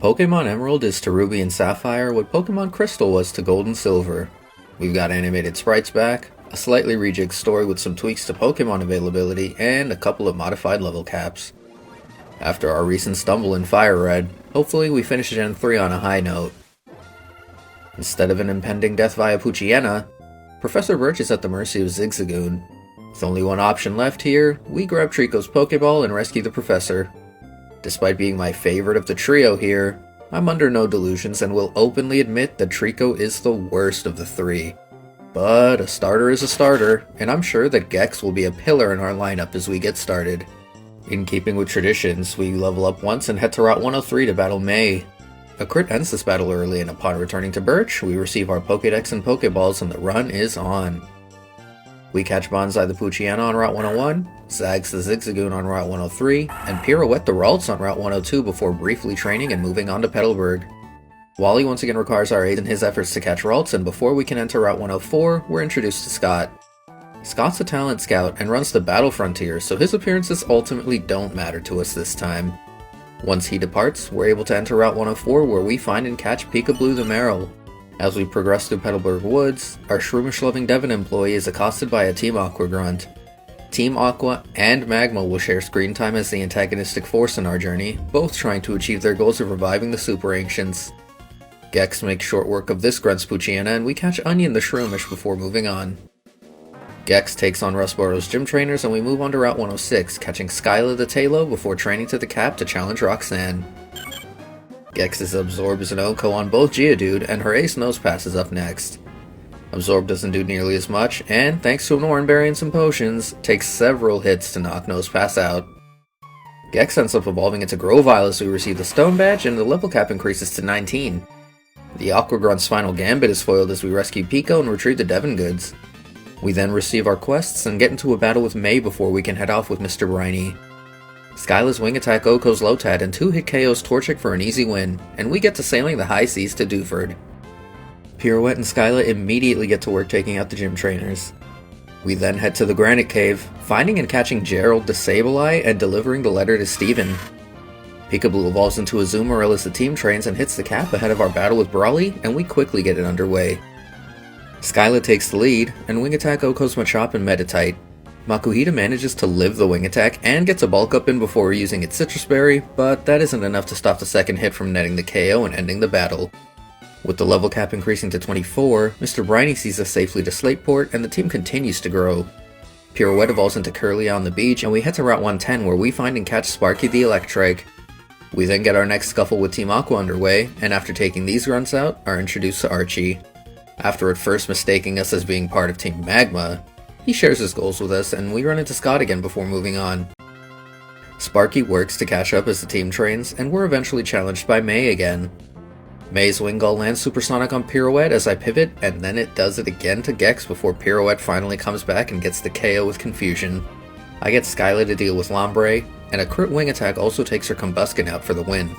Pokemon Emerald is to Ruby and Sapphire what Pokemon Crystal was to Gold and Silver. We've got animated sprites back, a slightly rejigged story with some tweaks to Pokemon availability, and a couple of modified level caps. After our recent stumble in Fire Red, hopefully we finish Gen 3 on a high note. Instead of an impending death via Poochyena, Professor Birch is at the mercy of Zigzagoon. With only one option left here, we grab Trico's Pokeball and rescue the Professor. Despite being my favorite of the trio here, I'm under no delusions and will openly admit that Trico is the worst of the three. But a starter is a starter, and I'm sure that Gex will be a pillar in our lineup as we get started. In keeping with traditions, we level up once and head to Route 103 to battle May. A crit ends this battle early, and upon returning to Birch, we receive our Pokédex and Pokéballs and the run is on. We catch Bonsai the Poochyena on Route 101, Zags the Zigzagoon on Route 103, and Pirouette the Ralts on Route 102 before briefly training and moving on to Petalburg. Wally once again requires our aid in his efforts to catch Ralts, and before we can enter Route 104, we're introduced to Scott. Scott's a talent scout and runs the Battle Frontier, so his appearances ultimately don't matter to us this time. Once he departs, we're able to enter Route 104 where we find and catch Peekaboo the Marill. As we progress through Petalburg Woods, our shroomish-loving Devon employee is accosted by a Team Aqua grunt. Team Aqua and Magma will share screen time as the antagonistic force in our journey, both trying to achieve their goals of reviving the Super Ancients. Gex makes short work of this grunt's Poochyena, and we catch Onion the Shroomish before moving on. Gex takes on Rusboro's gym trainers and we move on to Route 106, catching Skyla the Talo before training to the Cap to challenge Roxanne. Gex's Absorb is an OHKO on both Geodude, and her Ace Nosepass is up next. Absorb doesn't do nearly as much, and thanks to an Oran Berry and some potions, takes several hits to knock Nosepass out. Gex ends up evolving into Grovyle as we receive the Stone Badge, and the level cap increases to 19. The Aqua Grunt's final Gambit is foiled as we rescue Pico and retrieve the Devon goods. We then receive our quests and get into a battle with May before we can head off with Mr. Briny. Skyla's Wing Attack OHKO's Lotad and 2-hit KO's Torchic for an easy win, and we get to sailing the high seas to Dewford. Pirouette and Skyla immediately get to work taking out the gym trainers. We then head to the Granite Cave, finding and catching Gerald the Sableye and delivering the letter to Steven. Peekaboo evolves into a Zoomeril as the team trains and hits the cap ahead of our battle with Brawly, and we quickly get it underway. Skyla takes the lead, and Wing Attack OHKO's Machop and Meditite. Makuhita manages to live the Wing Attack and gets a bulk up in before using its Citrus Berry, but that isn't enough to stop the second hit from netting the KO and ending the battle. With the level cap increasing to 24, Mr. Briny sees us safely to Slateport and the team continues to grow. Pirouette evolves into Curlia on the beach and we head to Route 110 where we find and catch Sparky the Electrike. We then get our next scuffle with Team Aqua underway, and after taking these grunts out, are introduced to Archie. After at first mistaking us as being part of Team Magma, he shares his goals with us and we run into Scott again before moving on. Sparky works to catch up as the team trains, and we're eventually challenged by May again. May's Wingull lands Supersonic on Pirouette as I pivot, and then it does it again to Gex before Pirouette finally comes back and gets the KO with Confusion. I get Skyla to deal with Lombre, and a crit Wing Attack also takes her Combuskin out for the win.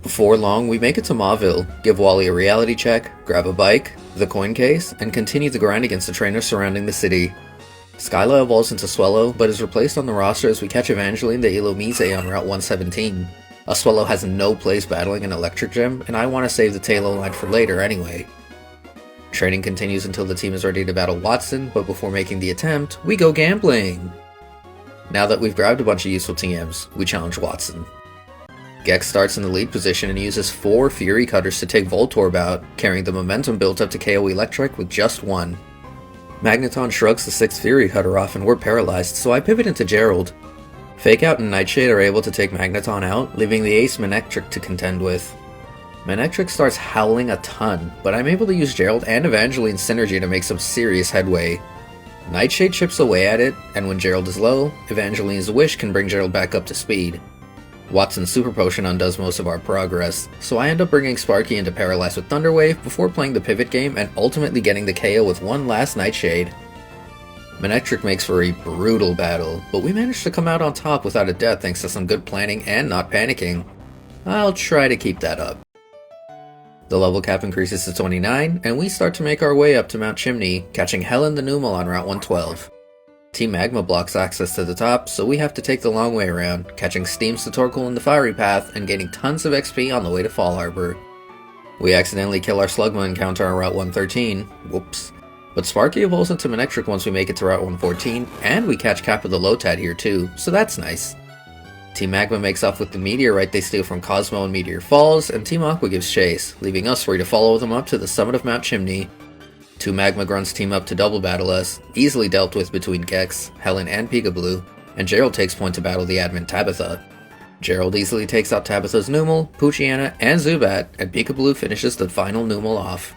Before long, we make it to Mauville, give Wally a reality check, grab a bike, the coin case, and continue the grind against the trainers surrounding the city. Skyla evolves into Swellow, but is replaced on the roster as we catch Evangeline the Ilomise on Route 117. A Swellow has no place battling an Electric Gym, and I want to save the Talo line for later anyway. Training continues until the team is ready to battle Watson, but before making the attempt, we go gambling! Now that we've grabbed a bunch of useful TMs, we challenge Watson. Gex starts in the lead position and uses 4 Fury Cutters to take Voltorb out, carrying the momentum built up to KO Electric with just 1. Magneton shrugs the 6th Fury Cutter off and we're paralyzed, so I pivot into Gerald. Fake Out and Nightshade are able to take Magneton out, leaving the ace Manectric to contend with. Manectric starts howling a ton, but I'm able to use Gerald and Evangeline's synergy to make some serious headway. Nightshade chips away at it, and when Gerald is low, Evangeline's Wish can bring Gerald back up to speed. Watson's Super Potion undoes most of our progress, so I end up bringing Sparky into Paralyze with Thunder Wave before playing the pivot game and ultimately getting the KO with one last Nightshade. Manectric makes for a brutal battle, but we managed to come out on top without a death thanks to some good planning and not panicking. I'll try to keep that up. The level cap increases to 29, and we start to make our way up to Mount Chimney, catching Helen the Numel on Route 112. Team Magma blocks access to the top, so we have to take the long way around, catching Steam's Torkoal in the fiery path and gaining tons of XP on the way to Fall Harbor. We accidentally kill our Slugma encounter on Route 113, whoops. But Sparky evolves into Manectric once we make it to Route 114, and we catch Kappa the Lotad here too, so that's nice. Team Magma makes off with the meteorite they steal from Cosmo and Meteor Falls, and Team Aqua gives chase, leaving us free to follow them up to the summit of Mount Chimney. Two Magma Grunts team up to double battle us, easily dealt with between Gex, Helen, and Peekaboo, and Gerald takes point to battle the admin Tabitha. Gerald easily takes out Tabitha's Numel, Poochyena, and Zubat, and Peekaboo finishes the final Numel off.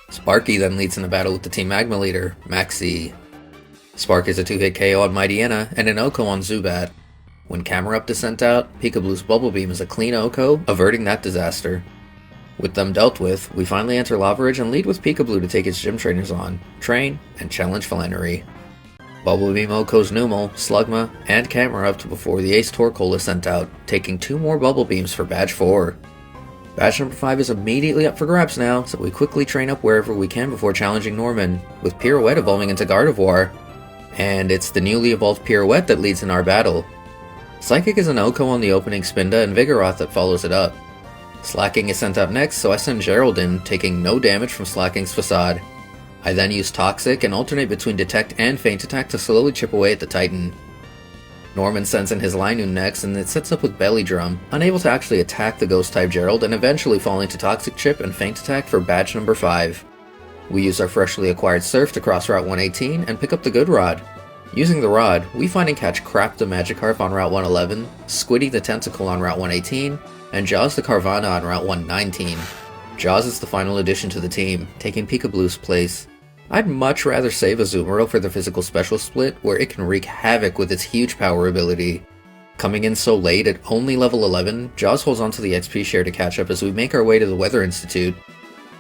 Sparky then leads in a battle with the Team Magma leader, Maxie. Spark is a 2-hit KO on Mightyena and an OHKO on Zubat. When Camerupt is sent out, Peekaboo's Bubble Beam is a clean OHKO, averting that disaster. With them dealt with, we finally enter Lava Ridge and lead with Peekaboo to take its gym trainers on, train, and challenge Flannery. Bubble Beam OHKO's Numel, Slugma, and Camerupt before the Ace Torkoal is sent out, taking 2 more Bubble Beams for Badge 4. Badge number 5 is immediately up for grabs now, so we quickly train up wherever we can before challenging Norman, with Pirouette evolving into Gardevoir. And it's the newly evolved Pirouette that leads in our battle. Psychic is an OHKO on the opening Spinda and Vigoroth that follows it up. Slacking is sent out next, so I send Gerald in, taking no damage from Slacking's Facade. I then use Toxic and alternate between Detect and Feint Attack to slowly chip away at the Titan. Norman sends in his Linoon next, and it sets up with Belly Drum, unable to actually attack the Ghost-type Gerald, and eventually falling to Toxic Chip and Feint Attack for Badge number 5. We use our freshly acquired Surf to cross Route 118 and pick up the Good Rod. Using the Rod, we find and catch Crap the Magikarp on Route 111, Squiddy the Tentacle on Route 118, and Jaws the Carvanha on Route 119. Jaws is the final addition to the team, taking Peekaboo's place. I'd much rather save Azumarill for the physical special split, where it can wreak havoc with its huge power ability. Coming in so late at only level 11, Jaws holds onto the XP share to catch up as we make our way to the Weather Institute.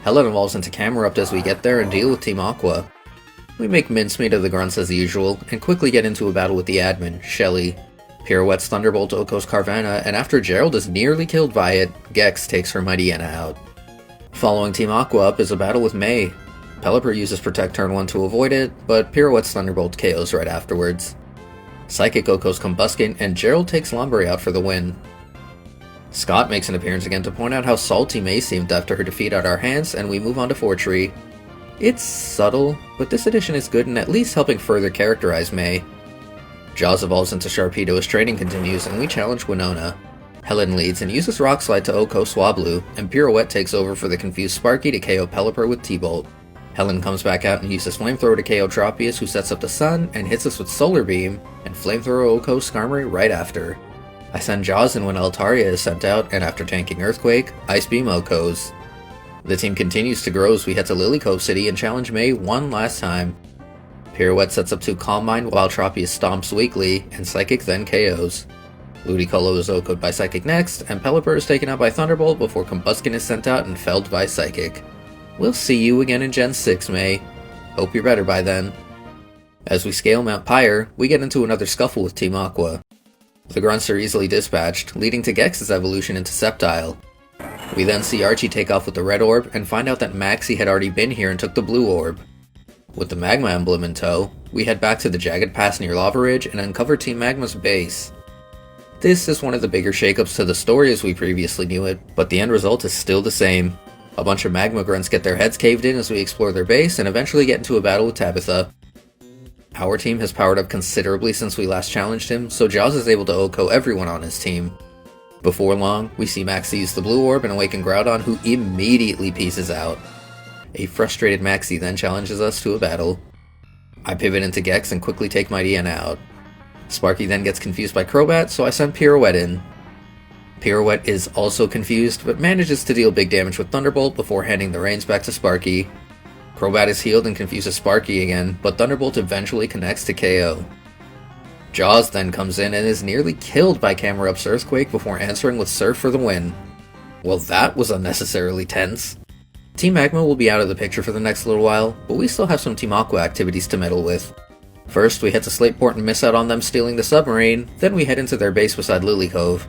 Helen evolves into Camerupt as we get there and deal with Team Aqua. We make mincemeat of the grunts as usual, and quickly get into a battle with the admin, Shelly. Pirouette's Thunderbolt OHKO's Carvanha, and after Gerald is nearly killed by it, Gex takes her Mightyena out. Following Team Aqua up is a battle with May. Pelipper uses Protect turn 1 to avoid it, but Pirouette's Thunderbolt KOs right afterwards. Psychic OHKO's Combuskin, and Gerald takes Lombre out for the win. Scott makes an appearance again to point out how salty May seemed after her defeat at our hands, and we move on to Fortree. It's subtle, but this addition is good in at least helping further characterize May. Jaws evolves into Sharpedo as training continues, and we challenge Winona. Helen leads and uses Rock Slide to OHKO Swablu, and Pirouette takes over for the confused Sparky to KO Pelipper with T-Bolt. Helen comes back out and uses Flamethrower to KO Tropius, who sets up the sun and hits us with Solar Beam, and Flamethrower OHKO Skarmory right after. I send Jaws in when Altaria is sent out, and after tanking Earthquake, Ice Beam OHKOs. The team continues to grow as we head to Lilycove City and challenge May one last time. Pirouette sets up to Calm Mind while Tropius stomps weakly, and Psychic then KOs. Ludicolo is OHKO'd by Psychic next, and Pelipper is taken out by Thunderbolt before Combuskin is sent out and felled by Psychic. We'll see you again in Gen 6, May. Hope you're better by then. As we scale Mount Pyre, we get into another scuffle with Team Aqua. The grunts are easily dispatched, leading to Gex's evolution into Sceptile. We then see Archie take off with the red orb, and find out that Maxie had already been here and took the blue orb. With the Magma emblem in tow, we head back to the Jagged Pass near Lava Ridge and uncover Team Magma's base. This is one of the bigger shakeups to the story as we previously knew it, but the end result is still the same. A bunch of Magma grunts get their heads caved in as we explore their base and eventually get into a battle with Tabitha. Our team has powered up considerably since we last challenged him, so Jaws is able to OHKO everyone on his team. Before long, we see Maxie use the blue orb and awaken Groudon, who immediately pieces out. A frustrated Maxie then challenges us to a battle. I pivot into Gex and quickly take Mightyena out. Sparky then gets confused by Crobat, so I send Pirouette in. Pirouette is also confused, but manages to deal big damage with Thunderbolt before handing the reins back to Sparky. Crobat is healed and confuses Sparky again, but Thunderbolt eventually connects to KO. Jaws then comes in and is nearly killed by Camerupt's Earthquake before answering with Surf for the win. Well, that was unnecessarily tense. Team Magma will be out of the picture for the next little while, but we still have some Team Aqua activities to meddle with. First, we head to Slateport and miss out on them stealing the submarine, then we head into their base beside Lilycove.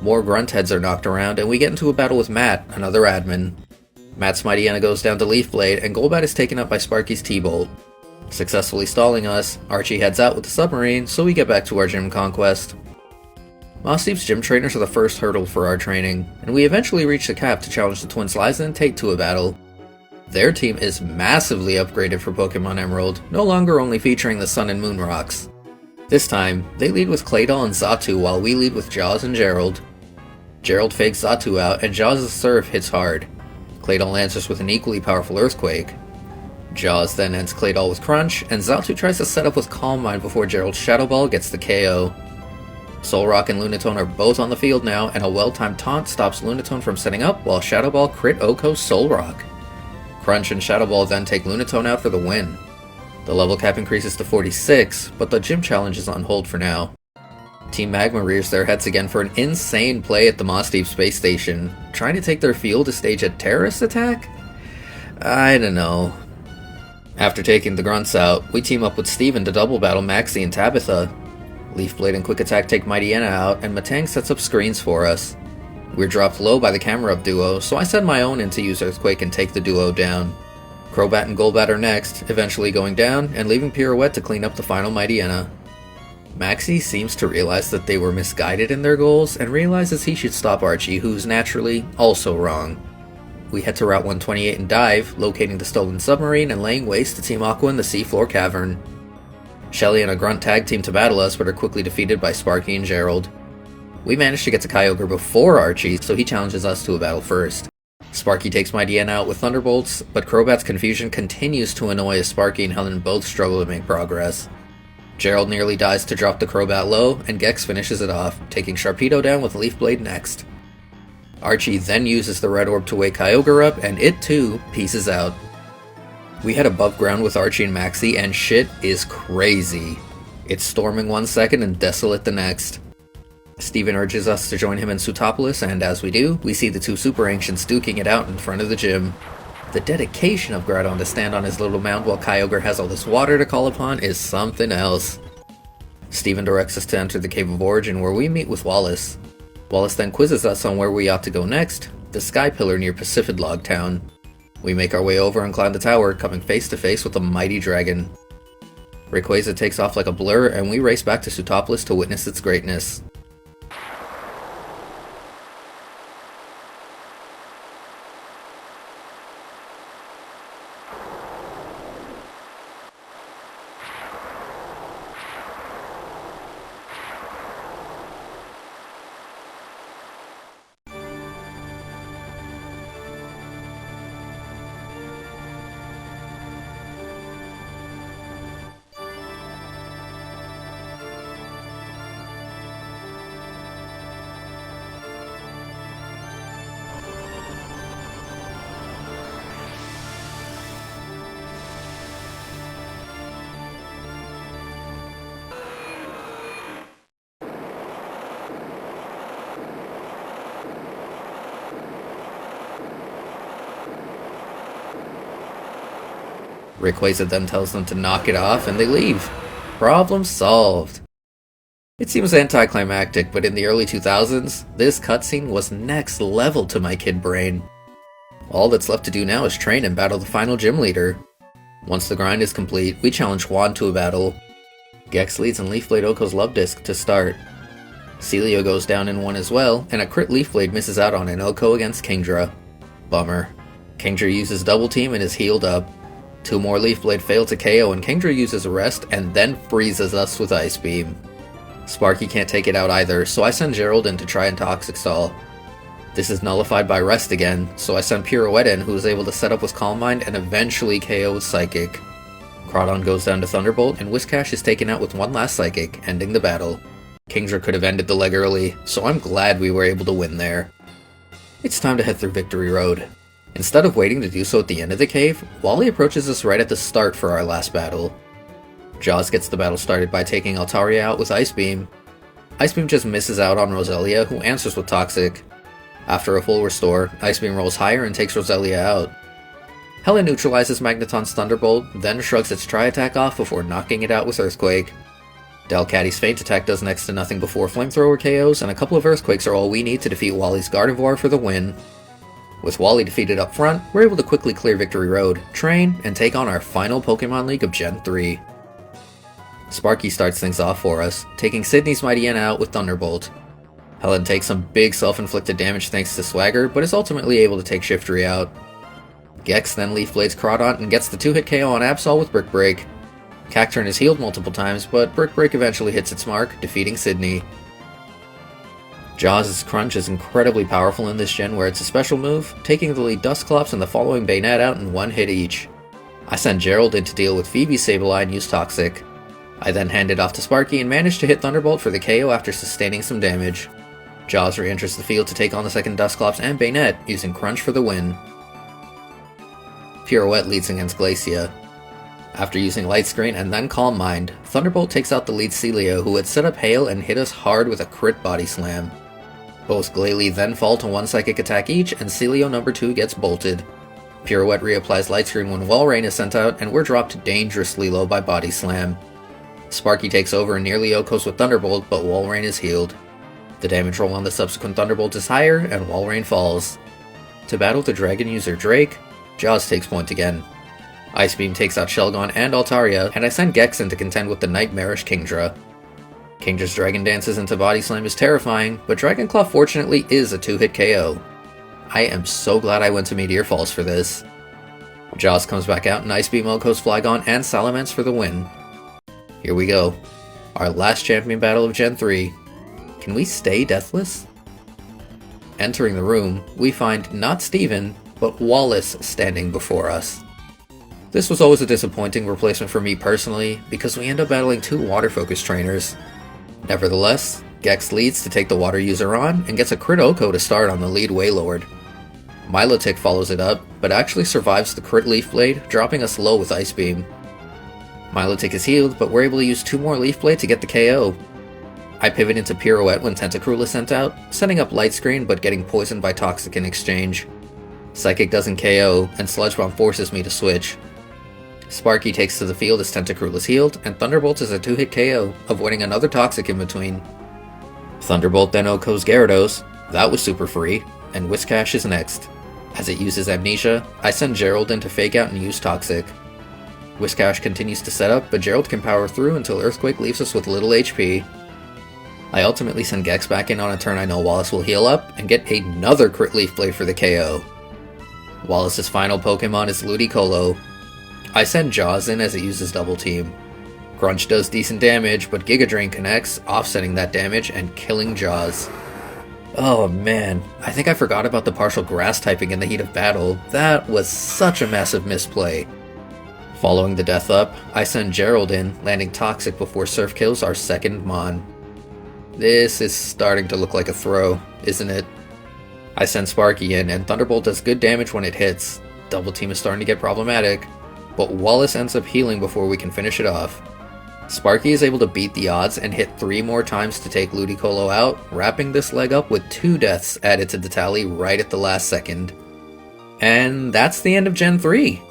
More grunt heads are knocked around, and we get into a battle with Matt, another admin. Matt's Mightyena goes down to Leaf Blade, and Golbat is taken up by Sparky's T-Bolt. Successfully stalling us, Archie heads out with the submarine, so we get back to our gym conquest. Mossdeep's gym trainers are the first hurdle for our training, and we eventually reach the cap to challenge the twins Liza and Tate to a battle. Their team is massively upgraded for Pokemon Emerald, no longer only featuring the Sun and Moon rocks. This time, they lead with Claydol and Xatu while we lead with Jaws and Gerald. Gerald fakes Xatu out and Jaws' Surf hits hard. Claydol answers with an equally powerful Earthquake. Jaws then ends Claydol with Crunch, and Xatu tries to set up with Calm Mind before Gerald's Shadow Ball gets the KO. Solrock and Lunatone are both on the field now, and a well-timed taunt stops Lunatone from setting up while Shadow Ball crit Oko Solrock. Crunch and Shadow Ball then take Lunatone out for the win. The level cap increases to 46, but the gym challenge is on hold for now. Team Magma rears their heads again for an insane play at the Mossdeep space station, trying to take their field to stage a terrorist attack? I don't know. After taking the grunts out, we team up with Steven to double battle Maxie and Tabitha. Leaf Blade and Quick Attack take Mightyena out, and Matang sets up screens for us. We're dropped low by the camera up duo, so I send my own in to use Earthquake and take the duo down. Crobat and Golbat are next, eventually going down, and leaving Pirouette to clean up the final Mightyena. Maxie seems to realize that they were misguided in their goals, and realizes he should stop Archie, who's naturally also wrong. We head to Route 128 and dive, locating the stolen submarine and laying waste to Team Aqua in the seafloor cavern. Shelly and a grunt tag team to battle us, but are quickly defeated by Sparky and Gerald. We manage to get to Kyogre before Archie, so he challenges us to a battle first. Sparky takes Mightyena out with Thunderbolts, but Crobat's confusion continues to annoy as Sparky and Helen both struggle to make progress. Gerald nearly dies to drop the Crobat low, and Gex finishes it off, taking Sharpedo down with Leaf Blade next. Archie then uses the Red Orb to wake Kyogre up, and it too pieces out. We head above ground with Archie and Maxie, and shit is crazy. It's storming 1 second and desolate the next. Steven urges us to join him in Sootopolis, and as we do, we see the two Super Ancients duking it out in front of the gym. The dedication of Groudon to stand on his little mound while Kyogre has all this water to call upon is something else. Steven directs us to enter the Cave of Origin, where we meet with Wallace. Wallace then quizzes us on where we ought to go next, the Sky Pillar near Pacifidlog Town. We make our way over and climb the tower, coming face to face with a mighty dragon. Rayquaza takes off like a blur, and we race back to Sootopolis to witness its greatness. Rayquaza then tells them to knock it off, and they leave. Problem solved. It seems anticlimactic, but in the early 2000s, this cutscene was next level to my kid brain. All that's left to do now is train and battle the final gym leader. Once the grind is complete, we challenge Juan to a battle. Gex leads in Leaf Blade Oko's Love Disc to start. Celio goes down in one as well, and a crit Leaf Blade misses out on an Oko against Kingdra. Bummer. Kingdra uses Double Team and is healed up. Two more Leaf Blade fail to KO, and Kingdra uses a rest and then freezes us with Ice Beam. Sparky can't take it out either, so I send Gerald in to try and Toxic Stall. This is nullified by Rest again, so I send Pirouette in, who is able to set up with Calm Mind and eventually KO with Psychic. Crawdon goes down to Thunderbolt, and Whiscash is taken out with one last Psychic, ending the battle. Kingdra could have ended the leg early, so I'm glad we were able to win there. It's time to head through Victory Road. Instead of waiting to do so at the end of the cave, Wally approaches us right at the start for our last battle. Jaws gets the battle started by taking Altaria out with Ice Beam. Ice Beam just misses out on Roselia, who answers with Toxic. After a full restore, Ice Beam rolls higher and takes Roselia out. Helen neutralizes Magneton's Thunderbolt, then shrugs its Tri-Attack off before knocking it out with Earthquake. Delcatty's Feint Attack does next to nothing before Flamethrower KOs, and a couple of Earthquakes are all we need to defeat Wally's Gardevoir for the win. With Wally defeated up front, we're able to quickly clear Victory Road, train, and take on our final Pokemon League of Gen 3. Sparky starts things off for us, taking Sydney's Mightyena out with Thunderbolt. Helen takes some big self-inflicted damage thanks to Swagger, but is ultimately able to take Shiftry out. Gex then Leaf Blades Crawdaunt and gets the 2-hit KO on Absol with Brick Break. Cacturne is healed multiple times, but Brick Break eventually hits its mark, defeating Sydney. Jaws' Crunch is incredibly powerful in this gen where it's a special move, taking the lead Dusclops and the following Bayonet out in one hit each. I send Gerald in to deal with Phoebe's Sableye and use Toxic. I then hand it off to Sparky and manage to hit Thunderbolt for the KO after sustaining some damage. Jaws re-enters the field to take on the second Dusclops and Bayonet, using Crunch for the win. Pirouette leads against Glacia. After using Light Screen and then Calm Mind, Thunderbolt takes out the lead Celio, who had set up Hail and hit us hard with a crit body slam. Both Glalie then fall to one psychic attack each, and Celio number 2 gets bolted. Pirouette reapplies Light Screen when Walrein is sent out, and we're dropped dangerously low by Body Slam. Sparky takes over and nearly Okos with Thunderbolt, but Walrein is healed. The damage roll on the subsequent Thunderbolt is higher, and Walrein falls. To battle the Dragon user Drake, Jaws takes point again. Ice Beam takes out Shelgon and Altaria, and I send Gex in to contend with the Nightmarish Kingdra. Kingdra's Dragon Dances into Body Slam is terrifying, but Dragon Claw fortunately is a 2-hit KO. I am so glad I went to Meteor Falls for this. Jaws comes back out and Ice Beam Okos Flygon and Salamence for the win. Here we go. Our last champion battle of Gen 3. Can we stay deathless? Entering the room, we find not Steven, but Wallace standing before us. This was always a disappointing replacement for me personally, because we end up battling 2 water-focused trainers. Nevertheless, Gex leads to take the water user on, and gets a crit Oko to start on the lead Wailord. Milotic follows it up, but actually survives the crit Leaf Blade, dropping us low with Ice Beam. Milotic is healed, but we're able to use 2 more Leaf Blade to get the KO. I pivot into Pirouette when Tentacruel is sent out, setting up Light Screen but getting poisoned by Toxic in exchange. Psychic doesn't KO, and Sludge Bomb forces me to switch. Sparky takes to the field as Tentacruel is healed, and Thunderbolt is a 2-hit KO, avoiding another Toxic in between. Thunderbolt then Okos Gyarados, that was super free, and Whiscash is next. As it uses Amnesia, I send Gerald in to Fake Out and use Toxic. Whiscash continues to set up, but Gerald can power through until Earthquake leaves us with little HP. I ultimately send Gex back in on a turn I know Wallace will heal up, and get another crit Leaf Blade for the KO. Wallace's final Pokemon is Ludicolo. I send Jaws in as it uses Double Team. Crunch does decent damage, but Giga Drain connects, offsetting that damage and killing Jaws. Oh man, I think I forgot about the partial Grass typing in the heat of battle. That was such a massive misplay. Following the death up, I send Gerald in, landing Toxic before Surf kills our second Mon. This is starting to look like a throw, isn't it? I send Sparky in, and Thunderbolt does good damage when it hits. Double Team is starting to get problematic, but Wallace ends up healing before we can finish it off. Sparky is able to beat the odds and hit 3 more times to take Ludicolo out, wrapping this leg up with 2 deaths added to the tally right at the last second. And that's the end of Gen 3!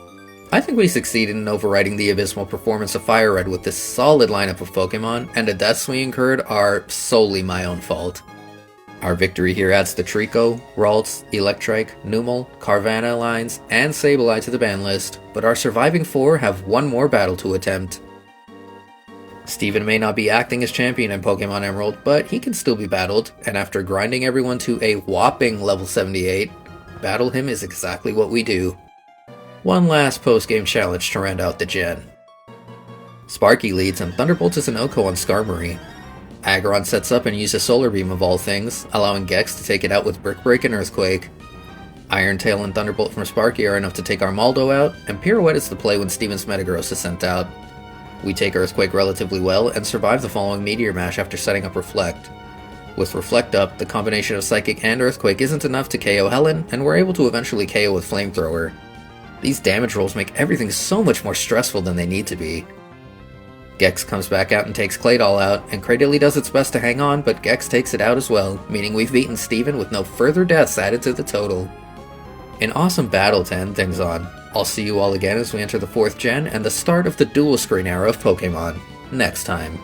I think we succeeded in overriding the abysmal performance of Fire Red with this solid lineup of Pokemon, and the deaths we incurred are solely my own fault. Our victory here adds the Trico, Ralts, Electrike, Numel, Carvanha lines, and Sableye to the ban list, but our surviving 4 have one more battle to attempt. Steven may not be acting as champion in Pokemon Emerald, but he can still be battled, and after grinding everyone to a whopping level 78, battle him is exactly what we do. One last post-game challenge to round out the gen. Sparky leads and Thunderbolt is an Oko on Skarmory. Aggron sets up and uses Solar Beam of all things, allowing Gex to take it out with Brick Break and Earthquake. Iron Tail and Thunderbolt from Sparky are enough to take Armaldo out, and Pirouette is the play when Steven's Metagross is sent out. We take Earthquake relatively well and survive the following Meteor Mash after setting up Reflect. With Reflect up, the combination of Psychic and Earthquake isn't enough to KO Helen, and we're able to eventually KO with Flamethrower. These damage rolls make everything so much more stressful than they need to be. Gex comes back out and takes Claydol out, and Cradily does its best to hang on, but Gex takes it out as well, meaning we've beaten Steven with no further deaths added to the total. An awesome battle to end things on. I'll see you all again as we enter the 4th gen and the start of the dual screen era of Pokemon next time.